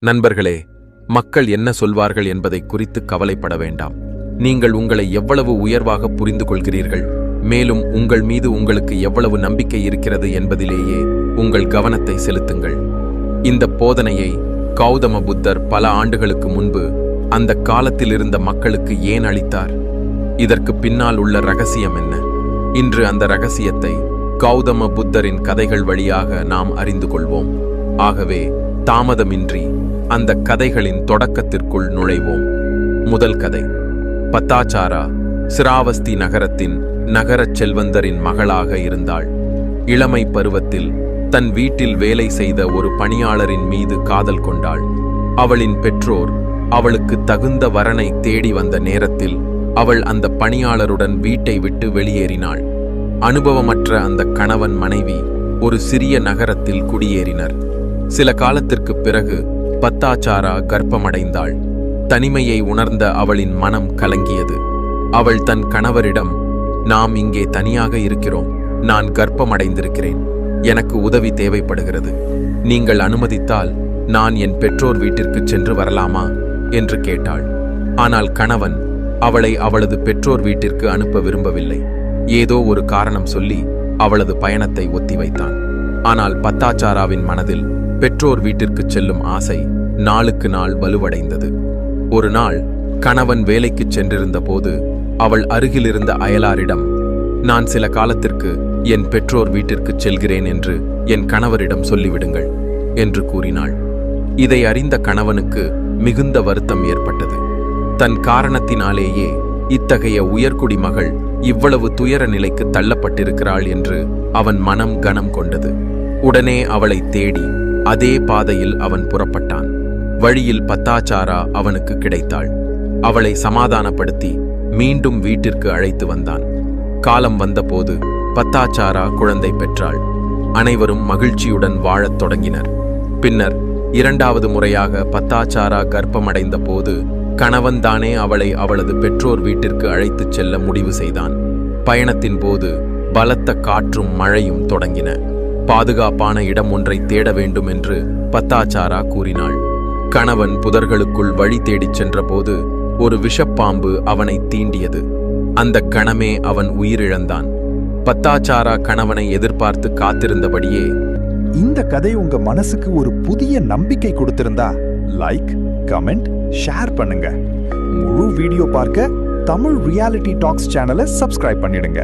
நண்பர்களே, மக்கள் என்ன சொல்வார்கள் என்பதை குறித்து கவலைப்பட வேண்டாம். நீங்கள் உங்களை எவ்வளவு உயர்வாக புரிந்து கொள்கிறீர்கள், மேலும் உங்கள் மீது உங்களுக்கு எவ்வளவு நம்பிக்கை இருக்கிறது என்பதிலேயே உங்கள் கவனத்தை செலுத்துங்கள். இந்த போதனையை கௌதம புத்தர் பல ஆண்டுகளுக்கு முன்பு அந்த காலத்தில் இருந்த மக்களுக்கு ஏன் அளித்தார்? இதற்கு பின்னால் உள்ள ரகசியம் என்ன? இன்று அந்த ரகசியத்தை கௌதம புத்தரின் கதைகள் வழியாக நாம் அறிந்து கொள்வோம். ஆகவே தாமதமின்றி அந்த கதைகளின் தொடக்கத்திற்குள் நுழைவோம். முதல் கதை. பத்தாச்சாரா சிராவஸ்தி நகரத்தின் நகரச் செல்வந்தரின் மகளாக இருந்தாள். இளமை பருவத்தில் தன் வீட்டில் வேலை செய்த ஒரு பணியாளரின் மீது காதல் கொண்டாள். அவளின் பெற்றோர் அவளுக்கு தகுந்த வரனை தேடி வந்த நேரத்தில் அவள் அந்த பணியாளருடன் வீட்டை விட்டு வெளியேறினாள். அனுபவமற்ற அந்த கணவன் மனைவி ஒரு சிறிய நகரத்தில் குடியேறினர். சில காலத்திற்கு பிறகு பத்தாச்சாரா கர்ப்பமடைந்தாள். தனிமையை உணர்ந்த அவளின் மனம் கலங்கியது. அவள் தன் கணவரிடம், நாம் இங்கே தனியாக இருக்கிறோம், நான் கர்ப்பமடைந்திருக்கிறேன், எனக்கு உதவி தேவைப்படுகிறது, நீங்கள் அனுமதித்தால் நான் என் பெற்றோர் வீட்டிற்கு சென்று வரலாமா என்று கேட்டாள். ஆனால் கணவன் அவளை அவளது பெற்றோர் வீட்டிற்கு அனுப்ப விரும்பவில்லை. ஏதோ ஒரு காரணம் சொல்லி அவளது பயணத்தை ஒத்திவைத்தான். ஆனால் பத்தாச்சாராவின் மனதில் பெற்றோர் வீட்டிற்கு செல்லும் ஆசை நாளுக்கு நாள் வலுவடைந்தது. ஒரு நாள் கணவன் வேலைக்கு சென்றிருந்த போது அவள் அருகிலிருந்த அயலாரிடம், நான் சில காலத்திற்கு என் பெற்றோர் வீட்டிற்கு செல்கிறேன் என்று என் கணவரிடம் சொல்லிவிடுங்கள் என்று கூறினாள். இதை அறிந்த கணவனுக்கு மிகுந்த வருத்தம் ஏற்பட்டது. தன் காரணத்தினாலேயே இத்தகைய உயர்குடி மகள் இவ்வளவு துயர நிலைக்கு தள்ளப்பட்டிருக்கிறாள் என்று அவன் மனம் கனம் கொண்டது. உடனே அவளை தேடி அதே பாதையில் அவன் புறப்பட்டான். வழியில் பத்தாச்சாரா அவனுக்கு கிடைத்தாள். அவளை சமாதானப்படுத்தி மீண்டும் வீட்டிற்கு அழைத்து வந்தான். காலம் வந்தபோது பத்தாச்சாரா குழந்தை பெற்றாள். அனைவரும் மகிழ்ச்சியுடன் வாழத் தொடங்கினர். பின்னர் இரண்டாவது முறையாக பத்தாச்சாரா கர்ப்பமடைந்த போது கணவன் தானே அவளை அவளது பெற்றோர் வீட்டிற்கு அழைத்துச் செல்ல முடிவு செய்தான். பயணத்தின் போது பலத்த காற்றும் மழையும் தொடங்கின. பாதுகாப்பான இடம் ஒன்றை தேட வேண்டும் என்று பத்தாச்சாரா கூறினாள். கணவன் புதர்களுக்குள் வழி தேடிச் சென்றபோது ஒரு விஷப்பாம்பு அவனை தீண்டியது. அந்த கணமே அவன் உயிரிழந்தான். பத்தாச்சாரா கணவனை எதிர்பார்த்து காத்திருந்தபடியே, இந்த கதை உங்க மனசுக்கு ஒரு புதிய நம்பிக்கை கொடுத்திருந்தா லைக், கமெண்ட், ஷேர் பண்ணுங்க. முழு வீடியோ பார்க்க தமிழ் ரியாலிட்டி டாக்ஸ் சேனலை சப்ஸ்கிரைப் பண்ணிடுங்க.